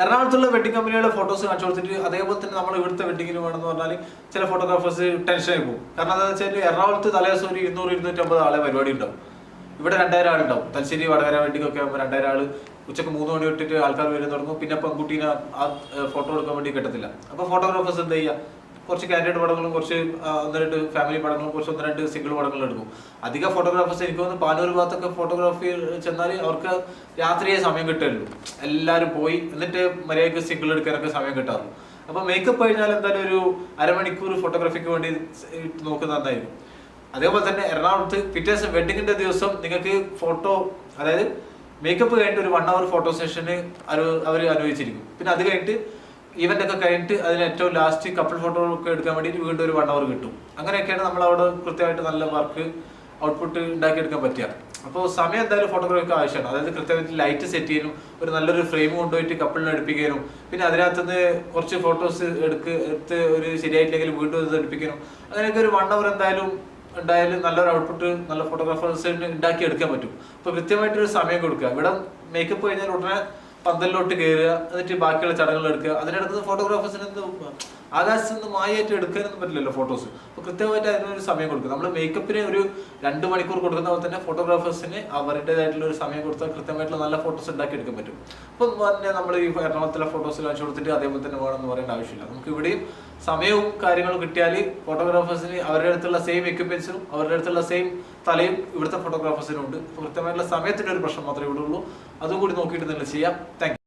എറണാകുളത്തുള്ള wedding കമ്പനികളുടെ photos കാണിച്ചു കൊടുത്തിട്ട് അതേപോലെ തന്നെ നമ്മൾ ഇവിടുത്തെ വെഡിങ്ങിന് വേണമെന്ന് പറഞ്ഞാൽ ചില ഫോട്ടോഗ്രാഫേഴ്സ് ടെൻഷനായി പോകും. കാരണം എന്താണെന്ന് വെച്ചാൽ എറണാകുളത്ത് തലേദിവസം ഒരു 200-250 ആളെ പരിപാടി ഉണ്ടാവും. ഇവിടെ 2000 ആളുണ്ടാവും. തലശ്ശേരി വടകര വെഡിങ്ങൊക്കെ ആകുമ്പോൾ 2000 ആള് ഉച്ചക്ക് 3 മണി തൊട്ടിട്ട് ആൾക്കാർ വരും തുടങ്ങും. പിന്നെ പെൺകുട്ടീനെ ആ ഫോട്ടോ എടുക്കാൻ വേണ്ടി കിട്ടത്തില്ല. അപ്പോൾ ഫോട്ടോഗ്രാഫേഴ്സ് എന്താ ചെയ്യുക, കുറച്ച് കാൻഡിഡേറ്റ് പടങ്ങളും കുറച്ച് 1-2 ഫാമിലി പടങ്ങളും കുറച്ച് 1-2 സിംഗിൾ പടങ്ങളും എടുക്കും. അധികം ഫോട്ടോഗ്രാഫേഴ്സ് എനിക്ക് തോന്നുന്നു പാനൂർ ഭാഗത്തൊക്കെ ഫോട്ടോഗ്രാഫി ചെന്നാൽ അവർക്ക് രാത്രിയെ സമയം കിട്ടുള്ളൂ. എല്ലാവരും പോയി എന്നിട്ട് മര്യാദയ്ക്ക് സിംഗിൾ എടുക്കാനൊക്കെ സമയം കിട്ടാറുള്ളൂ. അപ്പോൾ മേക്കപ്പ് കഴിഞ്ഞാൽ എന്തായാലും ഒരു അരമണിക്കൂർ ഫോട്ടോഗ്രാഫിക്ക് വേണ്ടി നോക്കുന്നത് നന്നായിരിക്കും. അതേപോലെ തന്നെ എറണാകുളത്ത് പിറ്റേദിവസം വെഡിങ്ങിന്റെ ദിവസം നിങ്ങൾക്ക് ഫോട്ടോ, അതായത് മേക്കപ്പ് കഴിഞ്ഞിട്ട് ഒരു 1 hour ഫോട്ടോ സെഷന് അവർ അനുവദിച്ചിരിക്കും. പിന്നെ അത് കഴിഞ്ഞിട്ട് ഈവന്റ് ഒക്കെ കഴിഞ്ഞിട്ട് അതിന് ഏറ്റവും ലാസ്റ്റ് കപ്പിൾ ഫോട്ടോ ഒക്കെ എടുക്കാൻ വേണ്ടിയിട്ട് വീണ്ടും ഒരു 1 hour കിട്ടും. അങ്ങനെയൊക്കെയാണ് നമ്മൾ അവിടെ കൃത്യമായിട്ട് നല്ല വർക്ക് ഔട്ട്പുട്ട് ഉണ്ടാക്കിയെടുക്കാൻ പറ്റുക. അപ്പോൾ സമയം എന്തായാലും ഫോട്ടോഗ്രാഫിക്ക് ആവശ്യമാണ്. അതായത് കൃത്യമായിട്ട് ലൈറ്റ് സെറ്റ് ചെയ്യാനും ഒരു നല്ലൊരു ഫ്രെയിം കൊണ്ടുപോയിട്ട് കപ്പിളിനെ എടുപ്പിക്കാനും പിന്നെ അതിനകത്തുനിന്ന് കുറച്ച് ഫോട്ടോസ് എടുത്ത് ഒരു ശരിയായിട്ടില്ലെങ്കിൽ വീണ്ടും ഇത് എടുപ്പിക്കാനും അങ്ങനെയൊക്കെ ഒരു 1 hour എന്തായാലും നല്ലൊരു ഔട്ട്പുട്ട് നല്ല ഫോട്ടോഗ്രാഫേഴ്സിന് ഉണ്ടാക്കി എടുക്കാൻ പറ്റും. അപ്പോൾ കൃത്യമായിട്ടൊരു സമയം കൊടുക്കുക. ഇവിടെ മേക്കപ്പ് കഴിഞ്ഞാൽ ഉടനെ പന്തലിലോട്ട് കയറുക, എന്നിട്ട് ബാക്കിയുള്ള ചടങ്ങുകൾ എടുക്കുക. അതിനിടത്ത് ഫോട്ടോഗ്രാഫേഴ്സിന് ആകാശത്ത് നിന്ന് മായായിട്ട് എടുക്കാനൊന്നും പറ്റില്ലല്ലോ ഫോട്ടോസ്. അപ്പോൾ കൃത്യമായിട്ട് അതിനൊരു സമയം കൊടുക്കുക. നമ്മൾ മേക്കപ്പിന് ഒരു 2 മണിക്കൂർ കൊടുക്കുന്ന പോലെ തന്നെ ഫോട്ടോഗ്രാഫേഴ്സിന് അവരുടേതായിട്ടുള്ള ഒരു സമയം കൊടുത്താൽ കൃത്യമായിട്ടുള്ള നല്ല ഫോട്ടോസ് ഉണ്ടാക്കി എടുക്കാൻ പറ്റും. അപ്പം തന്നെ നമ്മൾ ഈ എറണാകുളത്തിലെ ഫോട്ടോസ് കാണിച്ചു കൊടുത്തിട്ട് അതേപോലെ തന്നെ വേണമെന്ന് പറയേണ്ട ആവശ്യമില്ല. നമുക്ക് ഇവിടെയും സമയവും കാര്യങ്ങളും കിട്ടിയാൽ ഫോട്ടോഗ്രാഫേഴ്സിന് അവരുടെ അടുത്തുള്ള സെയിം എക്യുപ്മെന്റ്സും അവരുടെ അടുത്തുള്ള സെയിം തലയും ഇവിടുത്തെ ഫോട്ടോഗ്രാഫേഴ്സിനും ഉണ്ട്. അപ്പോൾ കൃത്യമായിട്ടുള്ള സമയത്തിൻ്റെ ഒരു പ്രശ്നം മാത്രമേ ഇവിടെ ഉള്ളൂ. അതും കൂടി നോക്കിയിട്ട് നിങ്ങൾ ചെയ്യാം. Thank you.